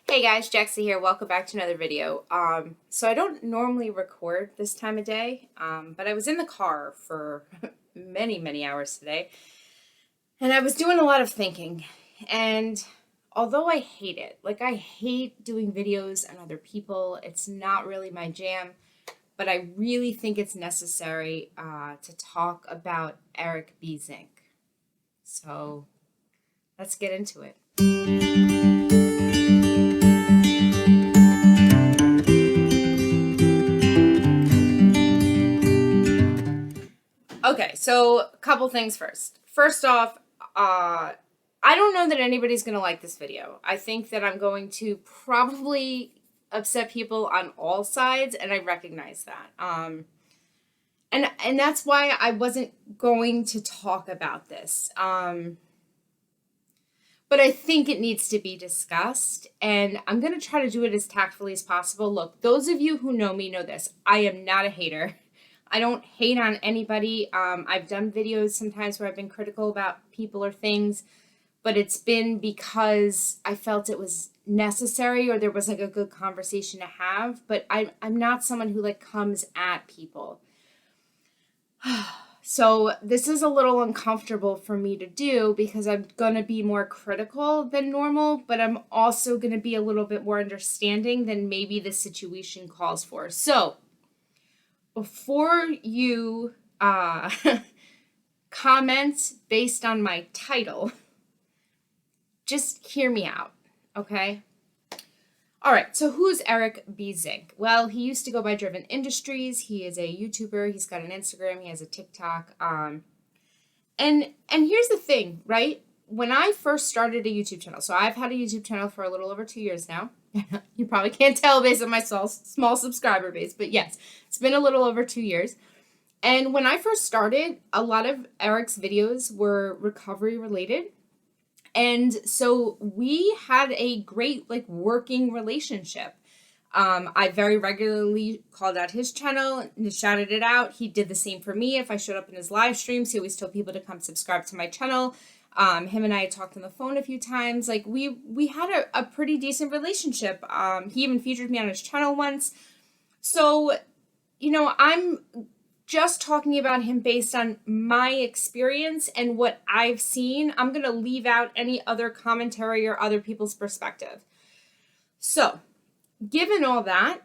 Hey guys, Jaxie here. Welcome back to another video. So I don't normally record this time of day, but I was in the car for many hours today, and I was doing a lot of thinking. And although I hate it, like I hate doing videos on other people, it's not really my jam, but I really think it's necessary to talk about Eric Zink. So let's get into it. Okay, so a couple things first. First off, I don't know that anybody's going to like this video. I think that I'm going to probably upset people on all sides, and I recognize that. And that's why I wasn't going to talk about this. But I think it needs to be discussed, and I'm going to try to do it as tactfully as possible. Look, those of you who know me know this. I am not a hater. I don't hate on anybody. I've done videos sometimes where I've been critical about people or things, but it's been because I felt it was necessary or there was like a good conversation to have. But I'm not someone who like comes at people. So this is a little uncomfortable for me to do because I'm going to be more critical than normal, but I'm also going to be a little bit more understanding than maybe the situation calls for. So before you comment based on my title, just hear me out, okay? All right, so who's Eric Zink? Well, he used to go by Driven Industries. He is a YouTuber. He's got an Instagram. He has a TikTok. And here's the thing, right? When I first started a YouTube channel, so I've had a YouTube channel for a little over 2 years now. You probably can't tell based on my small subscriber base, but yes, it's been a little over 2 years. And when I first started, a lot of Eric's videos were recovery related. And so we had a great like working relationship. I very regularly called out his channel and shouted it out. He did the same for me. If I showed up in his live streams, he always told people to come subscribe to my channel. Him and I had talked on the phone a few times. Like we had a pretty decent relationship. He even featured me on his channel once. So, you know, I'm just talking about him based on my experience and what I've seen. I'm going to leave out any other commentary or other people's perspective. So, given all that,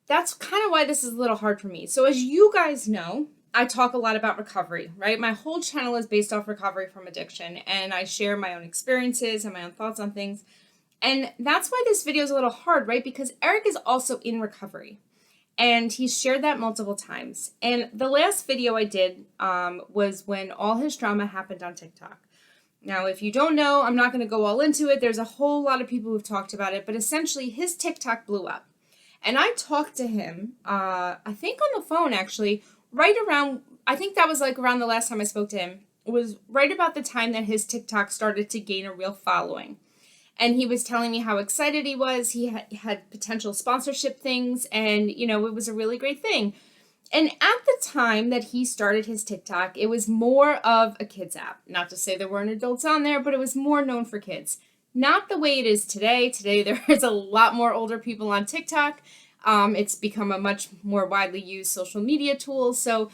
that's kind of why this is a little hard for me. So, as you guys know, I talk a lot about recovery, right? My whole channel is based off recovery from addiction, and I share my own experiences and my own thoughts on things. And that's why this video is a little hard, right? Because Eric is also in recovery. And he's shared that multiple times. And the last video I did was when all his drama happened on TikTok. Now, if you don't know, I'm not going to go all into it. There's a whole lot of people who've talked about it. But essentially, his TikTok blew up. And I talked to him, I think on the phone, actually, right around, I think that was like around the last time I spoke to him. It was right about the time that his TikTok started to gain a real following. And he was telling me how excited he was. He had potential sponsorship things, and, you know, it was a really great thing. And at the time that he started his TikTok, it was more of a kids app. Not to say there weren't adults on there, but it was more known for kids. Not the way it is today. Today, there's a lot more older people on TikTok. It's become a much more widely used social media tool. So,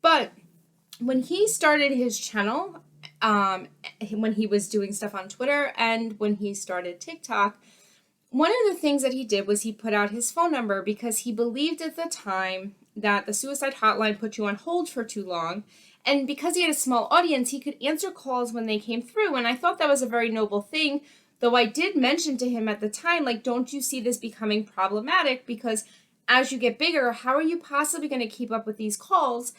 but when he started his channel, when he was doing stuff on Twitter and when he started TikTok, one of the things that he did was he put out his phone number because he believed at the time that the suicide hotline put you on hold for too long. And because he had a small audience, he could answer calls when they came through. And I thought that was a very noble thing, though I did mention to him at the time, like, don't you see this becoming problematic? Because as you get bigger, how are you possibly going to keep up with these calls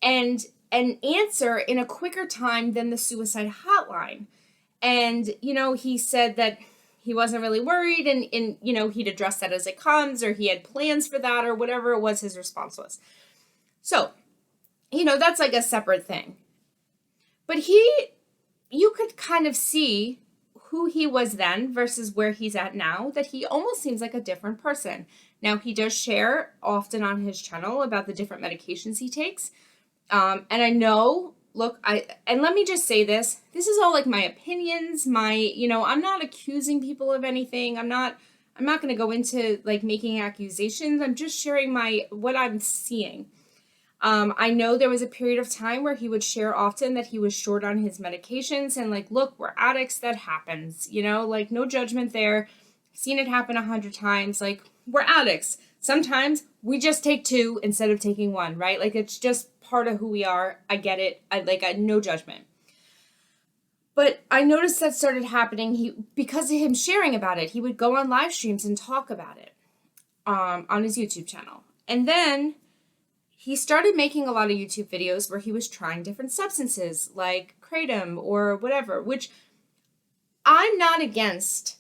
and answer in a quicker time than the suicide hotline? And, you know, he said that he wasn't really worried and, you know, he'd address that as it comes, or he had plans for that, or whatever it was his response was. So, you know, that's like a separate thing. But you could kind of see who he was then versus where he's at now, that he almost seems like a different person. Now, he does share often on his channel about the different medications he takes. And I know, look, and let me just say this. This is all like my opinions, I'm not accusing people of anything. I'm not going to go into like making accusations. I'm just sharing what I'm seeing. I know there was a period of time where he would share often that he was short on his medications, and like, look, we're addicts. That happens, like no judgment there. I've seen it happen 100 times. Like, we're addicts. Sometimes we just take 2 instead of taking 1, right? Like, it's just part of who we are. I get it. I no judgment. But I noticed that started happening. Because of him sharing about it, he would go on live streams and talk about it on his YouTube channel. And then he started making a lot of YouTube videos where he was trying different substances like kratom or whatever, which I'm not against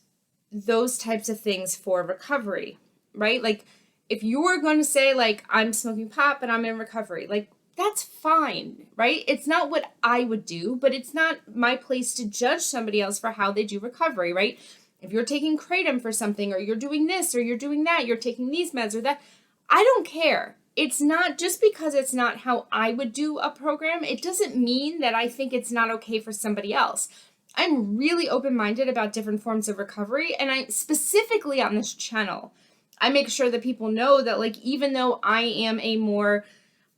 those types of things for recovery, right? Like, if you're going to say, like, I'm smoking pot, but I'm in recovery, like, that's fine, right? It's not what I would do, but it's not my place to judge somebody else for how they do recovery, right? If you're taking kratom for something, or you're doing this, or you're doing that, you're taking these meds or that, I don't care. It's not, just because it's not how I would do a program, it doesn't mean that I think it's not okay for somebody else. I'm really open-minded about different forms of recovery, and I specifically on this channel, I make sure that people know that, like, even though I am a more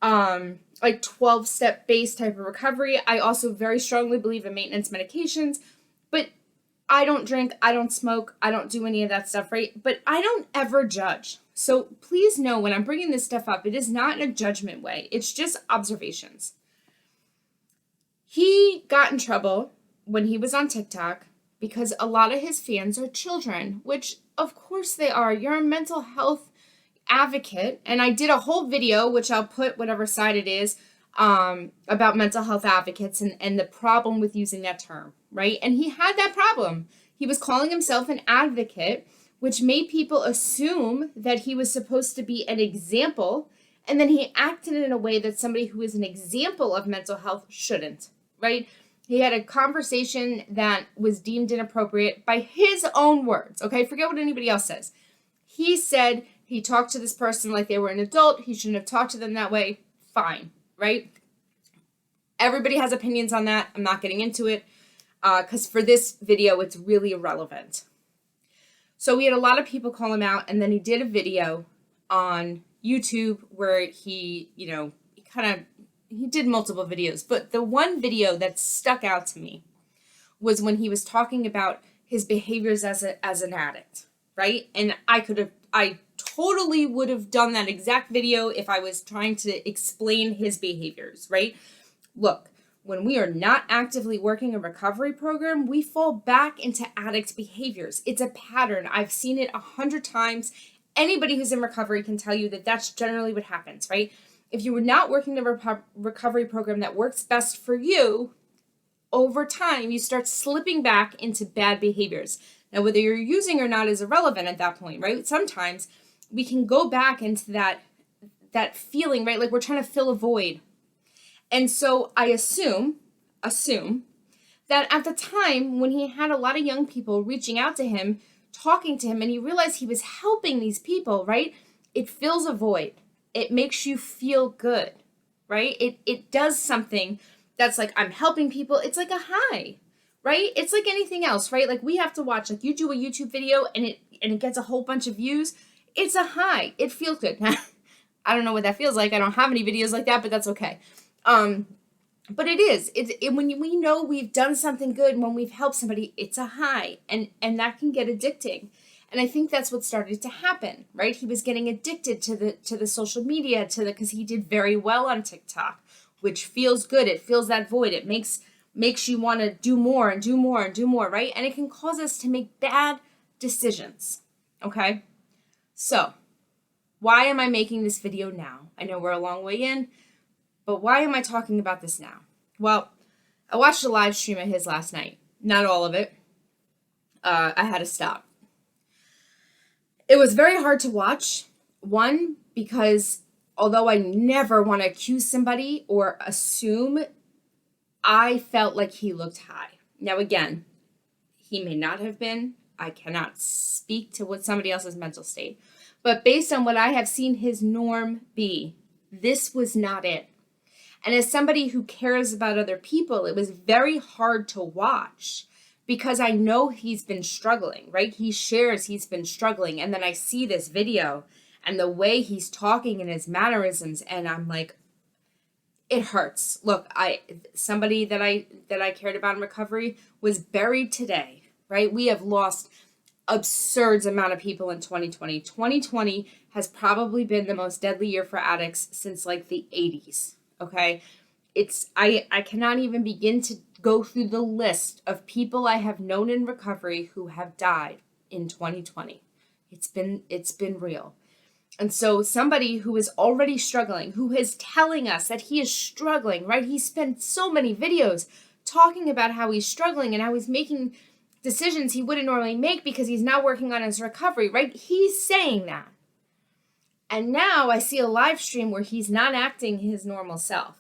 like 12-step based type of recovery, I also very strongly believe in maintenance medications. But I don't drink, I don't smoke, I don't do any of that stuff, right? But I don't ever judge. So please know, when I'm bringing this stuff up, it is not in a judgment way. It's just observations. He got in trouble when he was on TikTok because a lot of his fans are children, which of course they are. You're a mental health advocate, and I did a whole video, which I'll put whatever side it is, about mental health advocates and the problem with using that term, right? And he had that problem. He was calling himself an advocate, which made people assume that he was supposed to be an example, and then he acted in a way that somebody who is an example of mental health shouldn't, right? He had a conversation that was deemed inappropriate by his own words, okay? Forget what anybody else says. He said he talked to this person like they were an adult. He shouldn't have talked to them that way. Fine, right? Everybody has opinions on that. I'm not getting into it because for this video, it's really irrelevant. So we had a lot of people call him out, and then he did a video on YouTube where he did multiple videos. But the one video that stuck out to me was when he was talking about his behaviors as an addict, right? And I totally would have done that exact video if I was trying to explain his behaviors, right? Look, when we are not actively working a recovery program, we fall back into addict behaviors. It's a pattern. I've seen it 100 times. Anybody who's in recovery can tell you that that's generally what happens, right? If you were not working the recovery program that works best for you, over time, you start slipping back into bad behaviors. Now, whether you're using or not is irrelevant at that point, right? Sometimes we can go back into that feeling, right? Like we're trying to fill a void. And so I assume that at the time when he had a lot of young people reaching out to him, talking to him, and he realized he was helping these people, right? It fills a void. It makes you feel good, right? It does something that's like, I'm helping people. It's like a high, right? It's like anything else, right? Like we have to watch, like you do a YouTube video and it gets a whole bunch of views. It's a high. It feels good. I don't know what that feels like. I don't have any videos like that, but that's okay. But it is. When we know we've done something good, when we've helped somebody, it's a high, and that can get addicting. And I think that's what started to happen, right? He was getting addicted to the social media, because he did very well on TikTok, which feels good. It fills that void. It makes you want to do more and do more and do more, right? And it can cause us to make bad decisions, okay? So, why am I making this video now? I know we're a long way in, but why am I talking about this now? Well, I watched a live stream of his last night. Not all of it. I had to stop. It was very hard to watch. One, because although I never want to accuse somebody or assume, I felt like he looked high. Now, again, he may not have been. I cannot speak to what somebody else's mental state. But based on what I have seen his norm be, this was not it. And as somebody who cares about other people, it was very hard to watch because I know he's been struggling, right? He shares he's been struggling. And then I see this video and the way he's talking and his mannerisms, and I'm like, it hurts. Look, somebody that I cared about in recovery was buried today, right? We have lost absurd amount of people in 2020. 2020 has probably been the most deadly year for addicts since like the 80s. Okay. I cannot even begin to go through the list of people I have known in recovery who have died in 2020. It's been real. And so somebody who is already struggling, who is telling us that he is struggling, right? He spent so many videos talking about how he's struggling and how he's making decisions he wouldn't normally make because he's now working on his recovery, right? He's saying that. And now I see a live stream where he's not acting his normal self.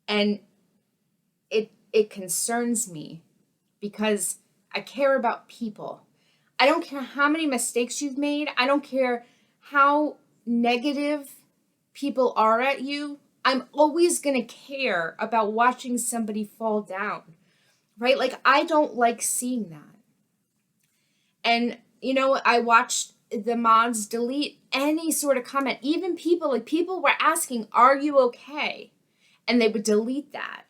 And it concerns me because I care about people. I don't care how many mistakes you've made. I don't care how negative people are at you. I'm always going to care about watching somebody fall down, right? Like, I don't like seeing that. And, I watched the mods delete any sort of comment. Even people were asking, are you okay? And they would delete that.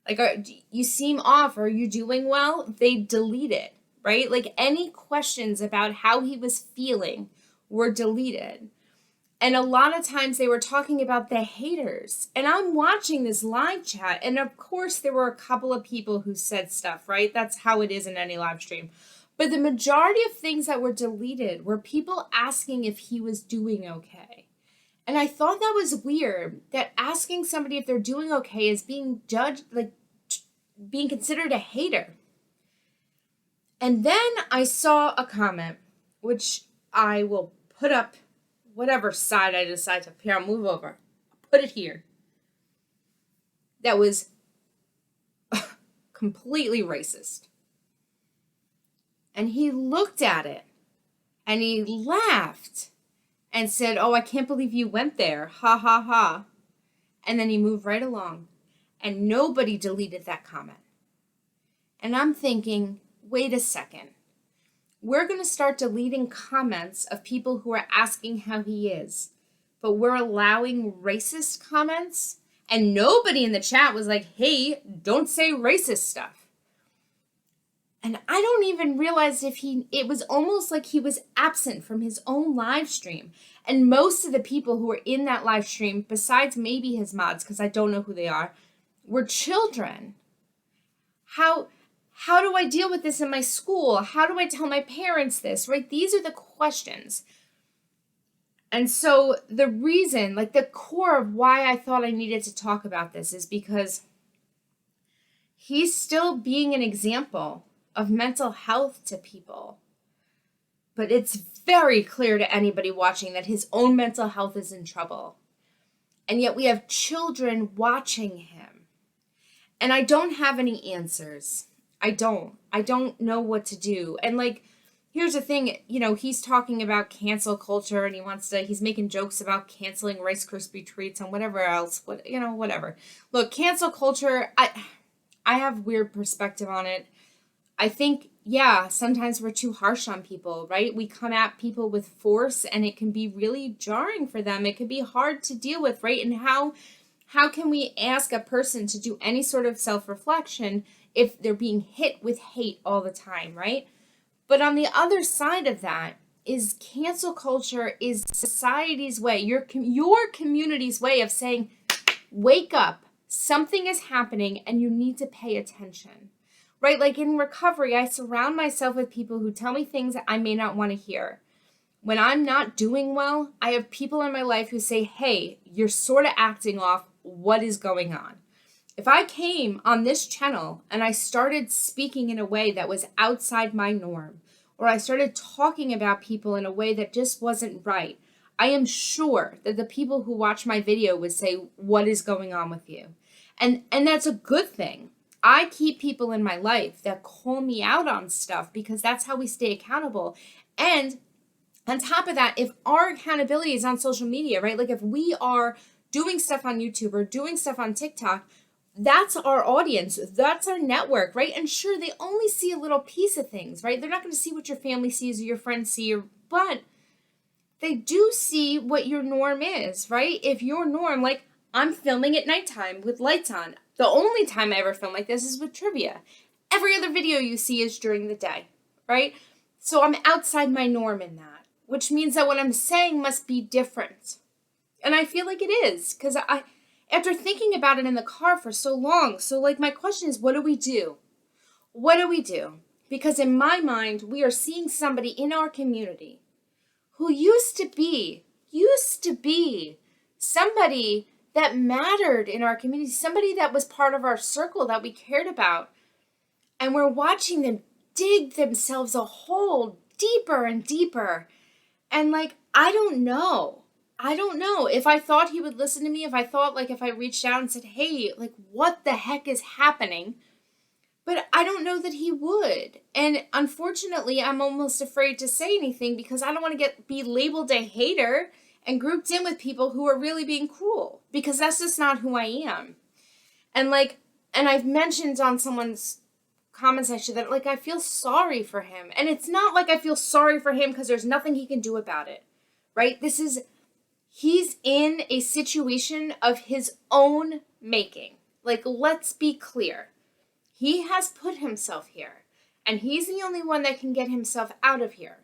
Like, you seem off. Are you doing well? They delete it, right? Like, any questions about how he was feeling were deleted. And a lot of times they were talking about the haters. And I'm watching this live chat. And of course, there were a couple of people who said stuff, right? That's how it is in any live stream. But the majority of things that were deleted were people asking if he was doing okay. And I thought that was weird, that asking somebody if they're doing okay is being judged, like being considered a hater. And then I saw a comment, which I will put up whatever side I decide to here, I'll move over. I'll put it here. That was completely racist. And he looked at it and he laughed and said, "Oh, I can't believe you went there. Ha ha ha." And then he moved right along. And nobody deleted that comment. And I'm thinking, wait a second. We're going to start deleting comments of people who are asking how he is. But we're allowing racist comments? And nobody in the chat was like, hey, don't say racist stuff. And I don't even realize it was almost like he was absent from his own live stream. And most of the people who were in that live stream, besides maybe his mods, because I don't know who they are, were children. How do I deal with this in my school? How do I tell my parents this, right? These are the questions. And so the reason, like the core of why I thought I needed to talk about this is because he's still being an example of mental health to people. But it's very clear to anybody watching that his own mental health is in trouble. And yet we have children watching him. And I don't have any answers. I don't know what to do. And like, here's the thing, he's talking about cancel culture and he's making jokes about canceling Rice Krispie treats and whatever else, whatever. Look, cancel culture, I have weird perspective on it. I think, sometimes we're too harsh on people, right? We come at people with force and it can be really jarring for them. It can be hard to deal with, right? And how can we ask a person to do any sort of self-reflection if they're being hit with hate all the time, right? But on the other side of that is cancel culture is society's way, your community's way of saying, wake up, something is happening and you need to pay attention, right? Like in recovery, I surround myself with people who tell me things that I may not want to hear. When I'm not doing well, I have people in my life who say, hey, you're sort of acting off. What is going on? If I came on this channel and I started speaking in a way that was outside my norm, or I started talking about people in a way that just wasn't right, I am sure that the people who watch my video would say, what is going on with you? And that's a good thing. I keep people in my life that call me out on stuff because that's how we stay accountable. And on top of that, if our accountability is on social media, right? Like if we are doing stuff on YouTube or doing stuff on TikTok, that's our audience. That's our network, right? And sure, they only see a little piece of things, right? They're not going to see what your family sees or your friends see, but they do see what your norm is, right? If your norm, like I'm filming at nighttime with lights on. The only time I ever film like this is with trivia. Every other video you see is during the day, right? So I'm outside my norm in that, which means that what I'm saying must be different. And I feel like it is, because after thinking about it in the car for so long, so like my question is, what do we do? What do we do? Because in my mind, we are seeing somebody in our community who used to be somebody that mattered in our community, somebody that was part of our circle that we cared about. And we're watching them dig themselves a hole deeper and deeper. And like, I don't know if I thought he would listen to me, if I thought like if I reached out and said, hey, like what the heck is happening? But I don't know that he would. And unfortunately, I'm almost afraid to say anything because I don't want to be labeled a hater and grouped in with people who are really being cruel, because that's just not who I am. And I've mentioned on someone's comment section that like I feel sorry for him. And it's not like I feel sorry for him because there's nothing he can do about it, right? He's in a situation of his own making. Like, let's be clear. He has put himself here, and he's the only one that can get himself out of here.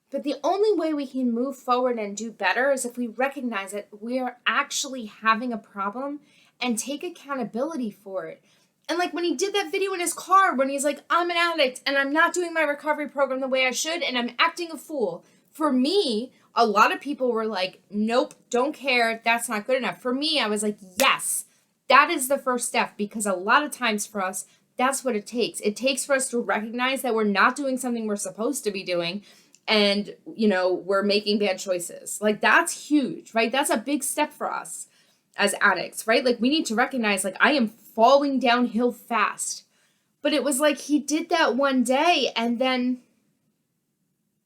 But the only way we can move forward and do better is if we recognize that we are actually having a problem and take accountability for it. And like when he did that video in his car, when he's like, I'm an addict and I'm not doing my recovery program the way I should and I'm acting a fool. For me, a lot of people were like, nope, don't care. That's not good enough. For me, I was like, yes, that is the first step, because a lot of times for us, that's what it takes. It takes for us to recognize that we're not doing something we're supposed to be doing and, we're making bad choices. Like, that's huge, right? That's a big step for us as addicts, right? Like, we need to recognize, like, I am falling downhill fast. But it was like he did that one day and then,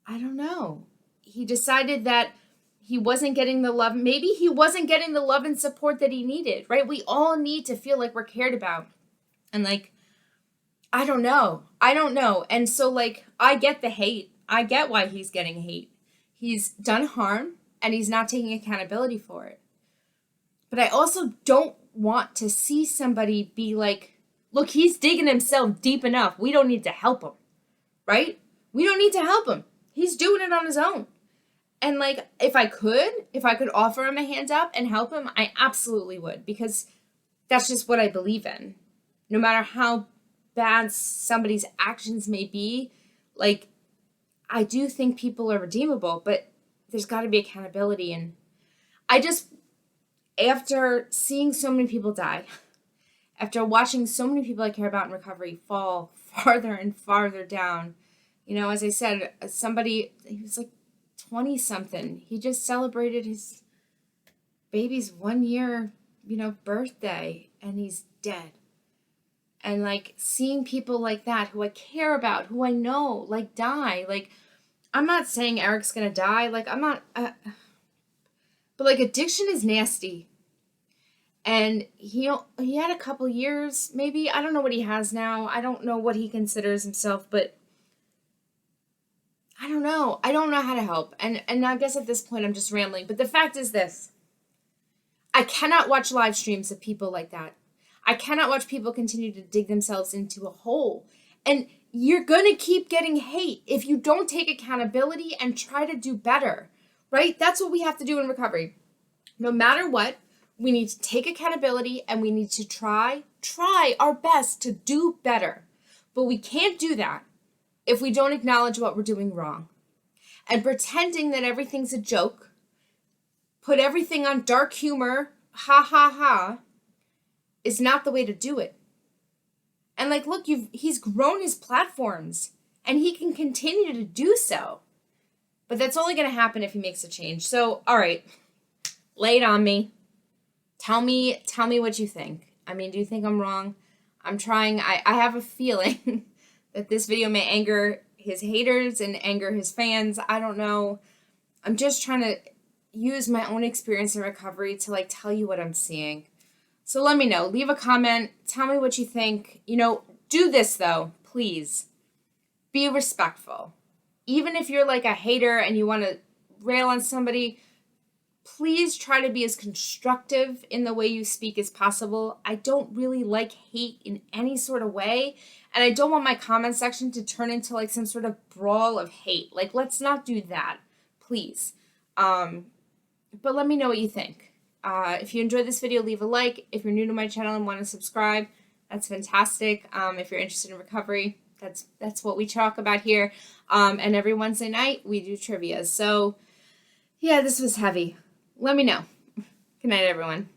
I don't know. He decided that he wasn't getting the love. Maybe he wasn't getting the love and support that he needed, right? We all need to feel like we're cared about. And like, I don't know. And so like, I get the hate. I get why he's getting hate. He's done harm and he's not taking accountability for it. But I also don't want to see somebody be like, look, he's digging himself deep enough. We don't need to help him, right? We don't need to help him. He's doing it on his own. And like, if I could offer him a hand up and help him, I absolutely would, because that's just what I believe in. No matter how bad somebody's actions may be, like, I do think people are redeemable, but there's got to be accountability. And after seeing so many people die, after watching so many people I care about in recovery fall farther and farther down, as I said, he was like 20 something. He just celebrated his baby's 1 year, birthday, and he's dead. And like seeing people like that who I care about, who I know, like die, like I'm not saying Eric's gonna die, like I'm not, but like addiction is nasty. And he had a couple years, maybe. I don't know what he has now. I don't know what he considers himself, but I don't know. I don't know how to help. And I guess at this point I'm just rambling. But the fact is this. I cannot watch live streams of people like that. I cannot watch people continue to dig themselves into a hole. And you're going to keep getting hate if you don't take accountability and try to do better, right? That's what we have to do in recovery. No matter what, we need to take accountability and we need to try our best to do better. But we can't do that if we don't acknowledge what we're doing wrong. And pretending that everything's a joke, put everything on dark humor, ha ha ha, is not the way to do it. And like, look, he's grown his platforms and he can continue to do so. But that's only going to happen if he makes a change. So, all right, lay it on me. Tell me what you think. I mean, do you think I'm wrong? I'm trying. I have a feeling that this video may anger his haters and anger his fans. I don't know. I'm just trying to, use my own experience in recovery to like tell you what I'm seeing. So let me know. Leave a comment. Tell me what you think. You know, do this though, please. Be respectful. Even if you're like a hater and you want to rail on somebody, please try to be as constructive in the way you speak as possible. I don't really like hate in any sort of way. And I don't want my comment section to turn into like some sort of brawl of hate. Like, let's not do that, please. But let me know what you think. If you enjoyed this video, leave a like. If you're new to my channel and want to subscribe, that's fantastic. If you're interested in recovery, that's what we talk about here. And every Wednesday night, we do trivia. So, yeah, this was heavy. Let me know. Good night, everyone.